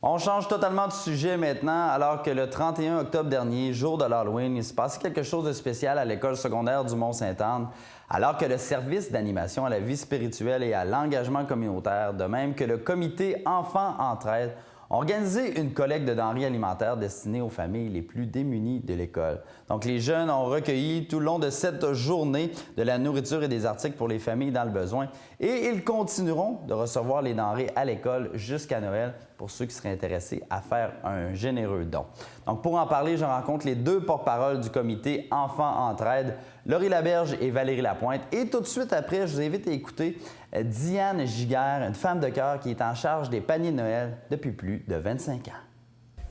On change totalement de sujet maintenant, alors que le 31 octobre dernier, jour de l'Halloween, il se passait quelque chose de spécial à l'école secondaire du Mont-Sainte-Anne, alors que le service d'animation à la vie spirituelle et à l'engagement communautaire, de même que le comité Enfants Entraide, ont organisé une collecte de denrées alimentaires destinées aux familles les plus démunies de l'école. Donc, les jeunes ont recueilli tout le long de cette journée de la nourriture et des articles pour les familles dans le besoin et ils continueront de recevoir les denrées à l'école jusqu'à Noël pour ceux qui seraient intéressés à faire un généreux don. Donc, pour en parler, je rencontre les deux porte-paroles du comité Enfants Entraide, Laurie Laberge et Valérie Lapointe. Et tout de suite après, je vous invite à écouter Diane Giguère, une femme de cœur qui est en charge des paniers de Noël depuis plus de 25 ans.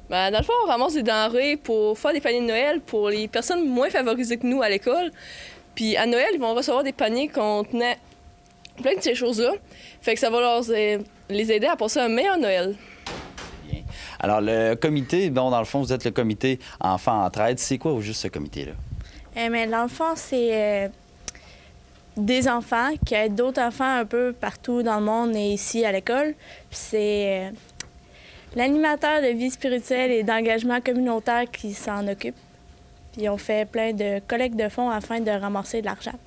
Dans le fond, on ramasse des denrées pour faire des paniers de Noël pour les personnes moins favorisées que nous à l'école. Puis à Noël, ils vont recevoir des paniers contenant plein de ces choses-là. Fait que ça va les aider à passer un meilleur Noël. Bien. Alors, le comité, bon, dans le fond, vous êtes le comité Enfants Entraide. C'est quoi au juste ce comité-là? Mais dans le fond, c'est des enfants qui aident d'autres enfants un peu partout dans le monde et ici à l'école. Puis c'est l'animateur de vie spirituelle et d'engagement communautaire qui s'en occupe. Puis on fait plein de collectes de fonds afin de ramasser de l'argent.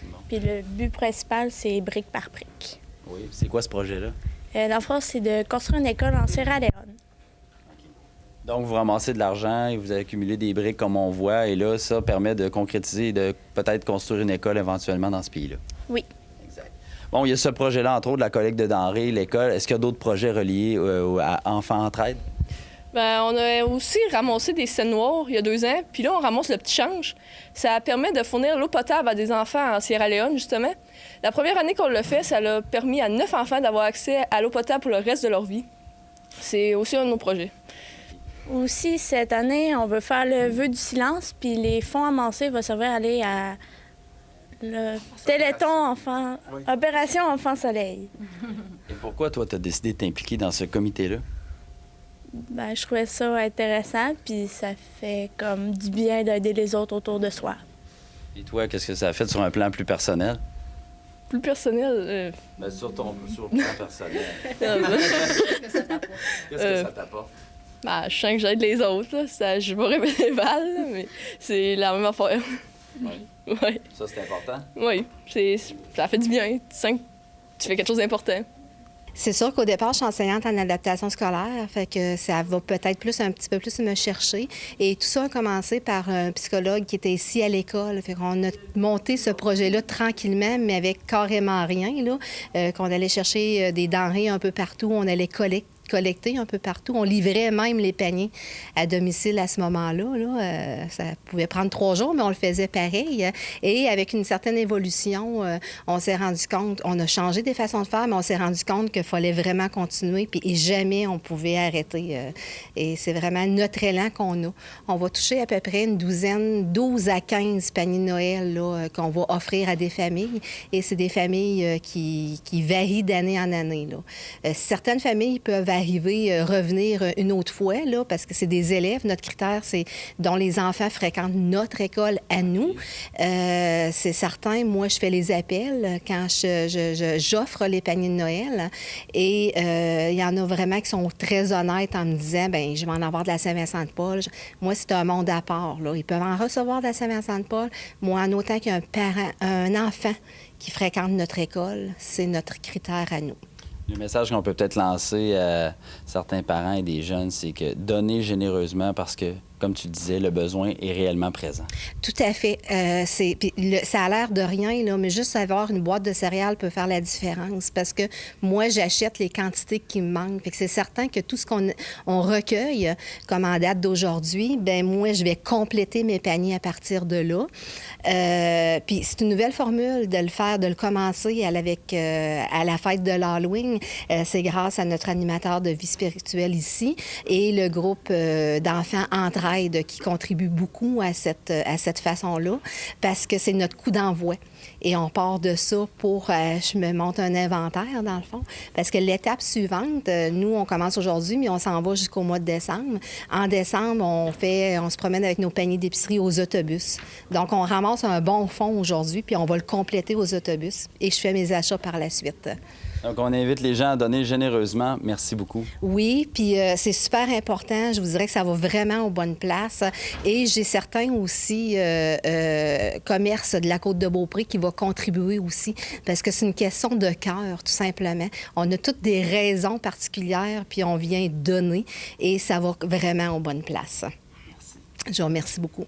Bon. Puis le but principal, c'est brique par brique. Oui. C'est quoi ce projet-là? Dans le fond, c'est de construire une école en Sierra Leone. Donc, vous ramassez de l'argent et vous accumulez des briques comme on voit. Et là, ça permet de concrétiser et de peut-être construire une école éventuellement dans ce pays-là. Oui. Exact. Bon, il y a ce projet-là, entre autres, la collecte de denrées, l'école. Est-ce qu'il y a d'autres projets reliés à Enfants Entraide? On a aussi ramassé des scènes noires il y a 2 ans. Puis là, on ramasse le petit change. Ça permet de fournir l'eau potable à des enfants en Sierra Leone, justement. La première année qu'on l'a fait, ça a permis à 9 enfants d'avoir accès à l'eau potable pour le reste de leur vie. C'est aussi un de nos projets. Aussi, cette année, on veut faire le vœu du silence, puis les fonds amassés vont servir à aller à le Téléthon Enfant, oui. Opération Enfant Soleil. Et pourquoi, toi, tu as décidé de t'impliquer dans ce comité-là? Je trouvais ça intéressant, puis ça fait comme du bien d'aider les autres autour de soi. Et toi, qu'est-ce que ça a fait sur un plan plus personnel? Plus personnel? Sur le plan personnel. Qu'est-ce que ça t'apporte? Je sens que j'aide les autres. Là. Je vais répéter Val, mais c'est la même affaire. Oui. Ouais. Ça, c'est important? Oui. Ça fait du bien. Tu sens que tu fais quelque chose d'important. C'est sûr qu'au départ, je suis enseignante en adaptation scolaire, fait que ça va peut-être un petit peu plus me chercher. Et tout ça a commencé par un psychologue qui était ici à l'école. Fait qu'on a monté ce projet-là tranquillement, mais avec carrément rien, là, qu'on allait chercher des denrées un peu partout, on allait collecter un peu partout. On livrait même les paniers à domicile à ce moment-là. Là. Ça pouvait prendre 3 jours, mais on le faisait pareil. Et avec une certaine évolution, on s'est rendu compte, on a changé des façons de faire, mais on s'est rendu compte qu'il fallait vraiment continuer, puis et jamais on pouvait arrêter. Et c'est vraiment notre élan qu'on a. On va toucher à peu près une douzaine, 12 à 15 paniers de Noël là, qu'on va offrir à des familles. Et c'est des familles qui varient d'année en année. Là. Certaines familles peuvent revenir une autre fois, là, parce que c'est des élèves. Notre critère, c'est dont les enfants fréquentent notre école à nous. C'est certain, moi, je fais les appels quand j'offre les paniers de Noël. Et il y en a vraiment qui sont très honnêtes en me disant, bien, je vais en avoir de la Saint-Vincent-de-Paul. Moi, c'est un monde à part, là. Ils peuvent en recevoir de la Saint-Vincent-de-Paul. Moi, en autant qu'un parent, un enfant qui fréquente notre école, c'est notre critère à nous. Le message qu'on peut peut-être lancer à certains parents et des jeunes, c'est que donnez généreusement parce que, comme tu disais, le besoin est réellement présent. Tout à fait. Ça a l'air de rien, là, mais juste avoir une boîte de céréales peut faire la différence parce que moi, j'achète les quantités qui me manquent. Fait que c'est certain que tout ce qu'on recueille, comme en date d'aujourd'hui, bien, moi, je vais compléter mes paniers à partir de là. Puis c'est une nouvelle formule de le faire, de le commencer à la fête de l'Halloween. C'est grâce à notre animateur de vie spirituelle ici et le groupe d'enfants Entraide qui contribue beaucoup à cette façon-là parce que c'est notre coup d'envoi. Et on part de ça pour... je me monte un inventaire, dans le fond, parce que l'étape suivante, nous, on commence aujourd'hui, mais on s'en va jusqu'au mois de décembre. En décembre, on se promène avec nos paniers d'épicerie aux autobus. Donc, on ramasse un bon fonds aujourd'hui, puis on va le compléter aux autobus. Et je fais mes achats par la suite. Donc, on invite les gens à donner généreusement. Merci beaucoup. Oui, puis c'est super important. Je vous dirais que ça va vraiment aux bonnes places. Et j'ai certains aussi commerces de la Côte-de-Beaupré qui vont contribuer aussi, parce que c'est une question de cœur, tout simplement. On a toutes des raisons particulières, puis on vient donner, et ça va vraiment aux bonnes places. Merci. Je vous remercie beaucoup.